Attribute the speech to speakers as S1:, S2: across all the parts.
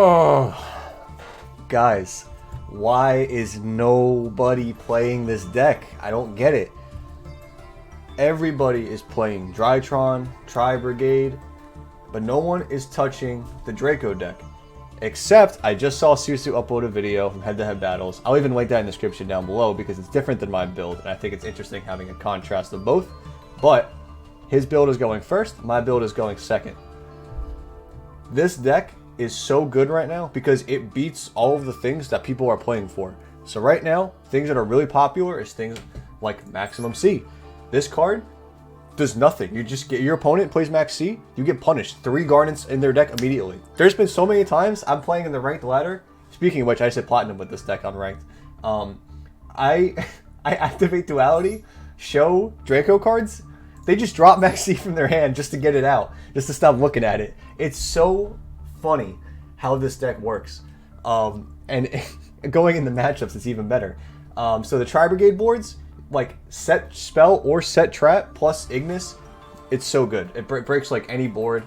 S1: Oh, guys, why is nobody playing this deck? I don't get it. Everybody is playing Drytron, Tri-Brigade, but no one is touching the Draco deck. Except, I just saw Susu upload a video from head-to-head battles. I'll even link that in the description down below because it's different than my build, and I think it's interesting having a contrast of both. But his build is going first, my build is going second. This deck is so good right now because it beats all of the things that people are playing for. So right now, things that are really popular is things like Maximum C. This card does nothing. You just get your opponent plays Max C, you get punished. 3 Gardens in their deck immediately. There's been so many times I'm playing in the ranked ladder. Speaking of which, I said platinum with this deck on ranked. I activate Duality, show Draco cards. They just drop Max C from their hand just to get it out, just to stop looking at it. It's so funny how this deck works. And going in the matchups, it's even better. So the Tri-Brigade boards, like set spell or set trap plus Ignis, it's so good. It breaks like any board.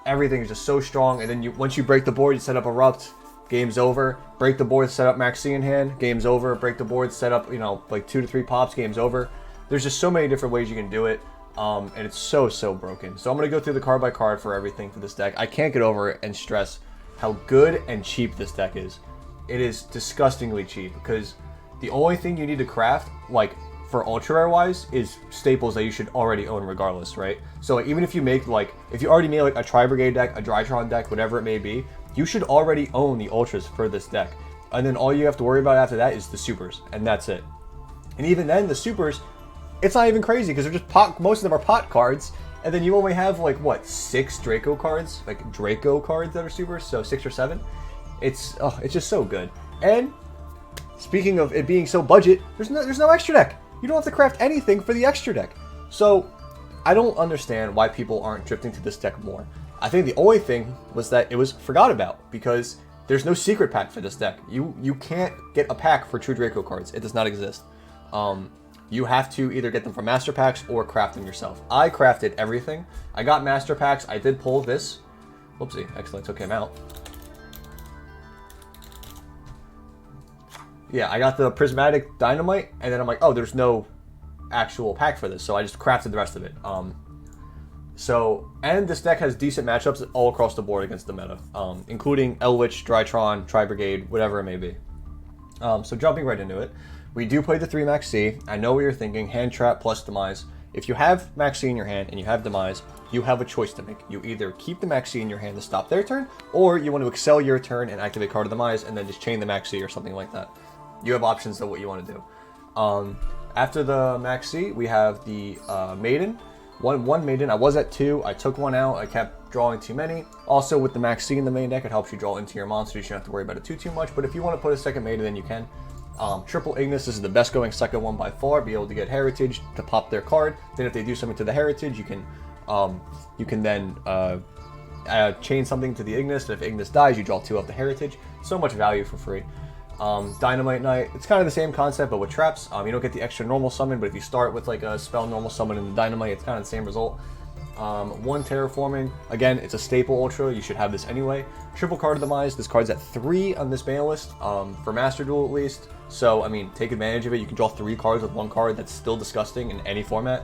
S1: Everything is just so strong. And then once you break the board, you set up Erupt, game's over. Break the board, set up Max C in hand, game's over. Break the board, set up, like 2 to 3 pops, game's over. There's just so many different ways you can do it. And it's so broken. So I'm going to go through the card by card for everything for this deck. I can't get over it and stress how good and cheap this deck is. It is disgustingly cheap because the only thing you need to craft, like for ultra rare wise, is staples that you should already own regardless, right? So like, even if you make if you already made like a Tri-Brigade deck, a Drytron deck, whatever it may be, you should already own the ultras for this deck. And then all you have to worry about after that is the supers, and that's it. And even then, the supers, it's not even crazy because they're just pot. Most of them are pot cards, and then you only have like what 6 Draco cards, like Draco cards that are super. So 6 or 7. It's just so good. And speaking of it being so budget, there's no extra deck. You don't have to craft anything for the extra deck. So I don't understand why people aren't drifting to this deck more. I think the only thing was that it was forgot about because there's no secret pack for this deck. You can't get a pack for true Draco cards. It does not exist. You have to either get them from master packs or craft them yourself. I crafted everything. I got master packs. I did pull this. Whoopsie, excellent, took him out. Yeah, I got the prismatic dynamite, and then I'm like, oh, there's no actual pack for this, so I just crafted the rest of it. And this deck has decent matchups all across the board against the meta, including Elwitch, Drytron, Tri-Brigade, whatever it may be. So jumping right into it. We do play the 3 Max C. I know what you're thinking, hand trap plus demise. If you have Max C in your hand and you have demise, you have a choice to make. You either keep the Max C in your hand to stop their turn, or you want to excel your turn and activate card of demise and then just chain the Max C or something like that. You have options of what you want to do. After the Max C, we have the Maiden. One Maiden. I was at 2. I took one out. I kept drawing too many. Also, with the Max C in the main deck, it helps you draw into your monsters. You don't have to worry about it too much. But if you want to put a second Maiden, then you can. Triple Ignis is the best going second one by far. Be able to get Heritage to pop their card. Then if they do something to the Heritage, you can then chain something to the Ignis. And if Ignis dies, you draw 2 off the Heritage. So much value for free. Dynamite Knight, it's kind of the same concept, but with traps. You don't get the extra normal summon, but if you start with like a spell normal summon and the Dynamite, it's kind of the same result. 1 Terraforming, again, it's a staple ultra, you should have this anyway. Triple Card of Demise, this card's at 3 on this ban list, for Master Duel at least. So, I mean, take advantage of it. You can draw 3 cards with 1 card, that's still disgusting in any format.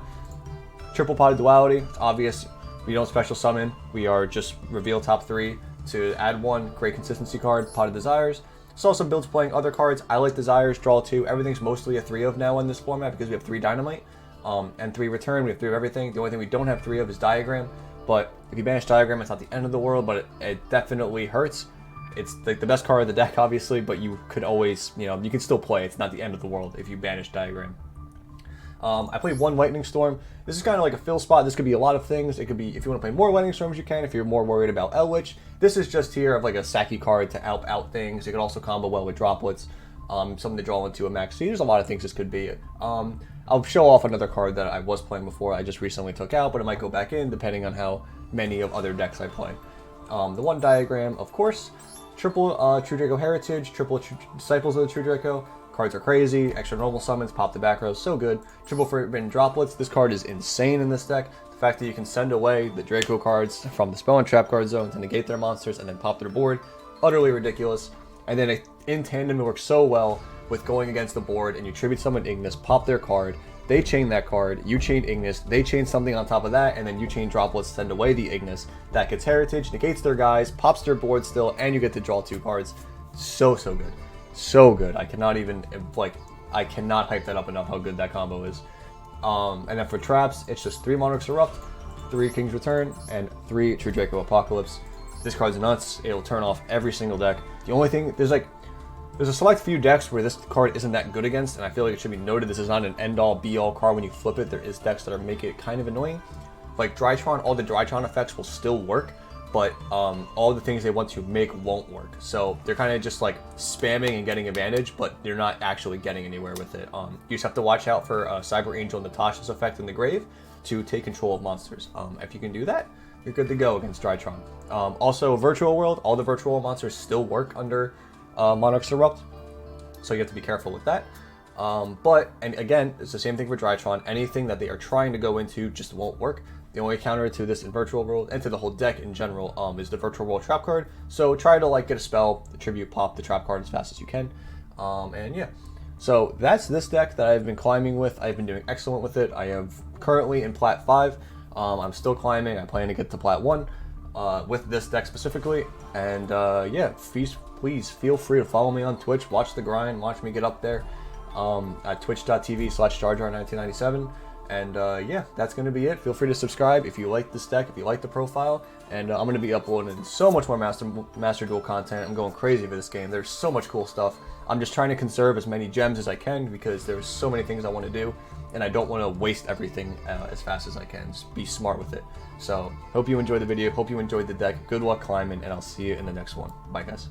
S1: Triple Pot of Duality, it's obvious. We don't special summon, we are just reveal top 3 to add 1 great consistency card, Pot of Desires. It's also builds playing other cards. I like Desires, draw 2. Everything's mostly a 3 of now in this format because we have 3 Dynamite and 3 Return. We have 3 of everything. The only thing we don't have 3 of is Diagram. But if you banish Diagram, it's not the end of the world, but it definitely hurts. It's like the best card of the deck, obviously, but you could always, you can still play. It's not the end of the world if you banish Diagram. I played 1 Lightning Storm. This is kind of like a fill spot. This could be a lot of things. It could be, if you want to play more Lightning Storms, you can. If you're more worried about Elwitch, this is just here of like a Saki card to help out things. It could also combo well with Droplets, something to draw into a Max C. There's a lot of things this could be. I'll show off another card that I was playing before. I just recently took out, but it might go back in depending on how many of other decks I play. The 1 Diagram, of course. Triple True Draco Heritage, triple Disciples of the True Draco. Cards are crazy. Extra normal summons, pop the back row, so good. Triple forbidden droplets. This card is insane in this deck. The fact that you can send away the Draco cards from the spell and trap card zone to negate their monsters and then pop their board, utterly ridiculous. And then in tandem, it works so well with going against the board, and you tribute summon Ignis, pop their card, they chain that card, you chain Ignis, they chain something on top of that, and then you chain droplets, send away the Ignis. That gets heritage, negates their guys, pops their board still, and you get to draw 2 cards. So good. So good. I cannot even, I cannot hype that up enough how good that combo is. And then for traps, it's just 3 Monarchs Erupt, 3 King's Return, and 3 True Draco Apocalypse. This card's nuts. It'll turn off every single deck. The only thing, there's a select few decks where this card isn't that good against, and I feel like it should be noted this is not an end-all, be-all card when you flip it. There is decks that make it kind of annoying. Like Drytron, all the Drytron effects will still work, but all the things they want to make won't work. So they're kind of just like spamming and getting advantage, but they're not actually getting anywhere with it. You just have to watch out for Cyber Angel Natasha's effect in the grave to take control of monsters. If you can do that, you're good to go against Drytron. Also, Virtual World, all the Virtual monsters still work under Monarchs Erupt, so you have to be careful with that. And again, it's the same thing for Drytron. Anything that they are trying to go into just won't work. The only counter to this in Virtual World, and to the whole deck in general, is the Virtual World Trap card. So try to get a spell, the tribute, pop the trap card as fast as you can. And yeah, so that's this deck that I've been climbing with. I've been doing excellent with it. I am currently in Plat 5. I'm still climbing. I plan to get to Plat 1 with this deck specifically. And yeah, please feel free to follow me on Twitch. Watch the grind. Watch me get up there at twitch.tv/JarJar1997. And yeah, that's going to be it. Feel free to subscribe if you like this deck, if you like the profile. And I'm going to be uploading so much more Master Duel content. I'm going crazy for this game. There's so much cool stuff. I'm just trying to conserve as many gems as I can because there's so many things I want to do. And I don't want to waste everything as fast as I can. Just be smart with it. So, hope you enjoyed the video. Hope you enjoyed the deck. Good luck climbing, and I'll see you in the next one. Bye, guys.